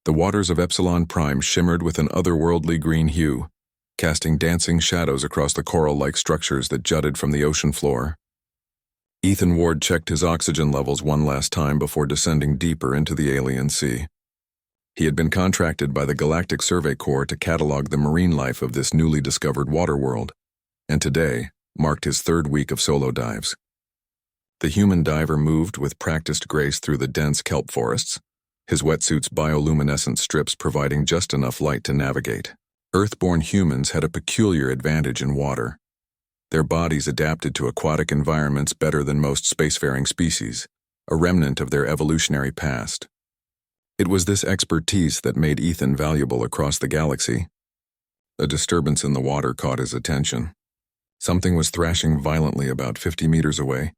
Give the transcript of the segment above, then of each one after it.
The waters of Epsilon Prime shimmered with an otherworldly green hue, casting dancing shadows across the coral-like structures that jutted from the ocean floor. Ethan Ward checked his oxygen levels one last time before descending deeper into the alien sea. He had been contracted by the Galactic Survey Corps to catalog the marine life of this newly discovered water world, and today marked his third week of solo dives. The human diver moved with practiced grace through the dense kelp forests, his wetsuit's bioluminescent strips providing just enough light to navigate. Earth-born humans had a peculiar advantage in water. Their bodies adapted to aquatic environments better than most spacefaring species, a remnant of their evolutionary past. It was this expertise that made Ethan valuable across the galaxy. A disturbance in the water caught his attention. Something was thrashing violently about 50 meters away,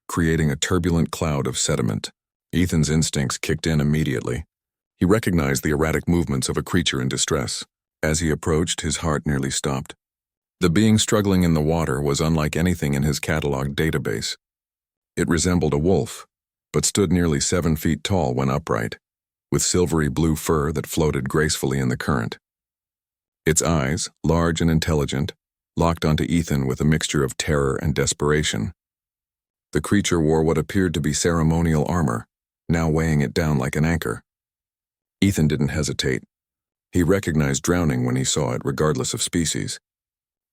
creating a turbulent cloud of sediment. Ethan's instincts kicked in immediately. He recognized the erratic movements of a creature in distress. As he approached, his heart nearly stopped. The being struggling in the water was unlike anything in his cataloged database. It resembled a wolf, but stood nearly 7 feet tall when upright, with silvery blue fur that floated gracefully in the current. Its eyes, large and intelligent, locked onto Ethan with a mixture of terror and desperation. The creature wore what appeared to be ceremonial armor, now weighing it down like an anchor. Ethan didn't hesitate. He recognized drowning when he saw it, regardless of species.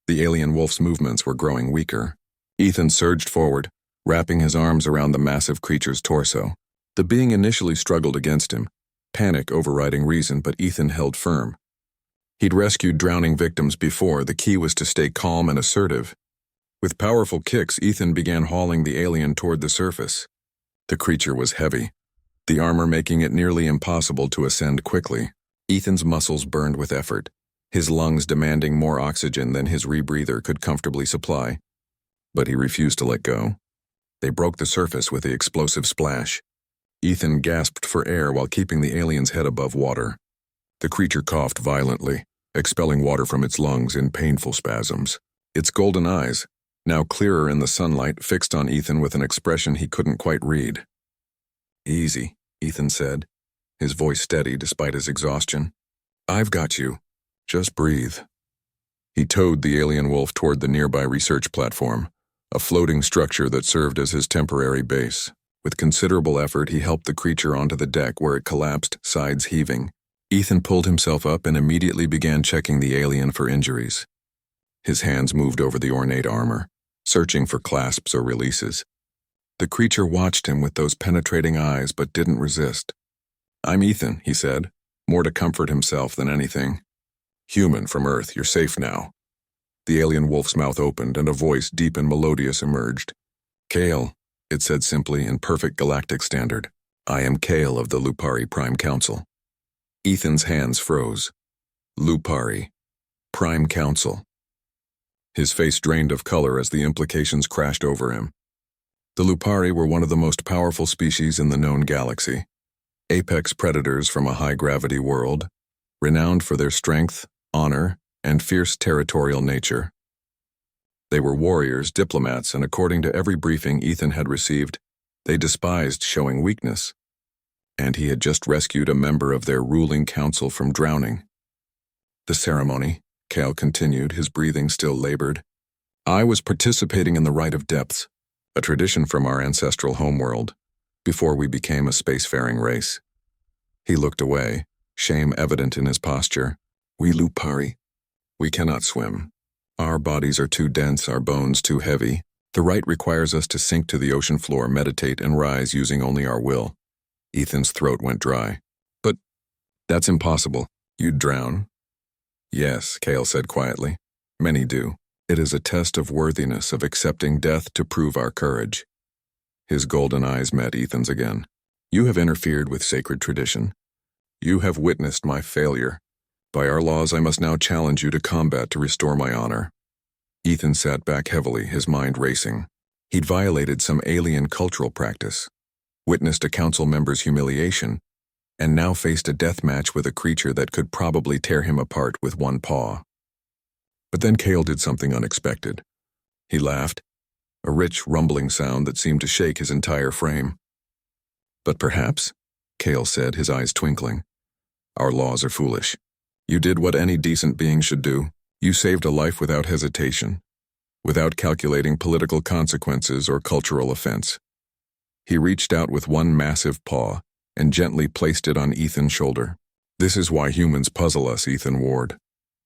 The alien wolf's movements were growing weaker. Ethan surged forward, wrapping his arms around the massive creature's torso. The being initially struggled against him, panic overriding reason, but Ethan held firm. He'd rescued drowning victims before. The key was to stay calm and assertive. With powerful kicks, Ethan began hauling the alien toward the surface. The creature was heavy, the armor making it nearly impossible to ascend quickly. Ethan's muscles burned with effort, his lungs demanding more oxygen than his rebreather could comfortably supply. But he refused to let go. They broke the surface with the explosive splash. Ethan gasped for air while keeping the alien's head above water. The creature coughed violently, expelling water from its lungs in painful spasms. Its golden eyes, now clearer in the sunlight, fixed on Ethan with an expression he couldn't quite read. "Easy," Ethan said, his voice steady despite his exhaustion. "I've got you. Just breathe." He towed the alien wolf toward the nearby research platform, a floating structure that served as his temporary base. With considerable effort, he helped the creature onto the deck where it collapsed, sides heaving. Ethan pulled himself up and immediately began checking the alien for injuries. His hands moved over the ornate armor, searching for clasps or releases. The creature watched him with those penetrating eyes but didn't resist. "I'm Ethan," he said, more to comfort himself than anything. "Human from Earth, you're safe now." The alien wolf's mouth opened and a voice deep and melodious emerged. "Kale," it said simply in perfect galactic standard. "I am Kale of the Lupari Prime Council." Ethan's hands froze. Lupari. Prime Council. His face drained of color as the implications crashed over him. The Lupari were one of the most powerful species in the known galaxy. Apex predators from a high-gravity world, renowned for their strength, honor, and fierce territorial nature. They were warriors, diplomats, and according to every briefing Ethan had received, they despised showing weakness. And he had just rescued a member of their ruling council from drowning. "The ceremony," Kale continued, his breathing still labored. "I was participating in the Rite of Depths, a tradition from our ancestral homeworld, before we became a spacefaring race." He looked away, shame evident in his posture. "We Lupari, we cannot swim. Our bodies are too dense, our bones too heavy. The rite requires us to sink to the ocean floor, meditate, and rise using only our will." Ethan's throat went dry. "But that's impossible. You'd drown." "Yes," Kale said quietly. "Many do. It is a test of worthiness, of accepting death to prove our courage." His golden eyes met Ethan's again. "You have interfered with sacred tradition. You have witnessed my failure. By our laws, I must now challenge you to combat to restore my honor." Ethan sat back heavily, his mind racing. He'd violated some alien cultural practice, witnessed a council member's humiliation, and now faced a death match with a creature that could probably tear him apart with one paw. But then Kale did something unexpected. He laughed, a rich, rumbling sound that seemed to shake his entire frame. "But perhaps," Kale said, his eyes twinkling, Our laws are foolish. You did what any decent being should do. You saved a life without hesitation, without calculating political consequences or cultural offense. He reached out with one massive paw and gently placed it on Ethan's shoulder. This is why humans puzzle us, Ethan Ward.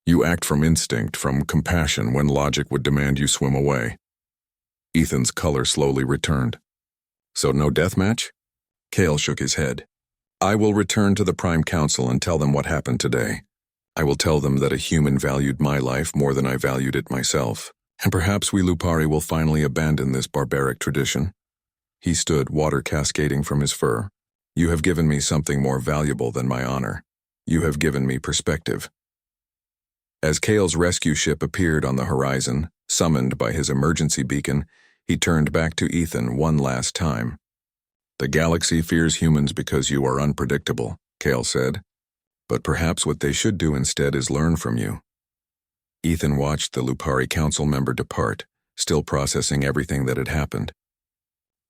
You act from instinct, from compassion, when logic would demand you swim away. Ethan's color slowly returned. So no deathmatch? Kale shook his head. I will return to the Prime Council and tell them what happened today. I will tell them that a human valued my life more than I valued it myself, and perhaps we Lupari will finally abandon this barbaric tradition. He stood, water cascading from his fur. You have given me something more valuable than my honor. You have given me perspective. As Kale's rescue ship appeared on the horizon, summoned by his emergency beacon, he turned back to Ethan one last time. The galaxy fears humans because you are unpredictable, Kale said. But perhaps what they should do instead is learn from you. Ethan watched the Lupari Council member depart, still processing everything that had happened.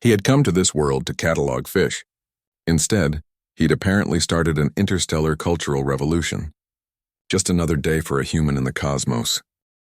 He had come to this world to catalog fish. Instead, he'd apparently started an interstellar cultural revolution. Just another day for a human in the cosmos.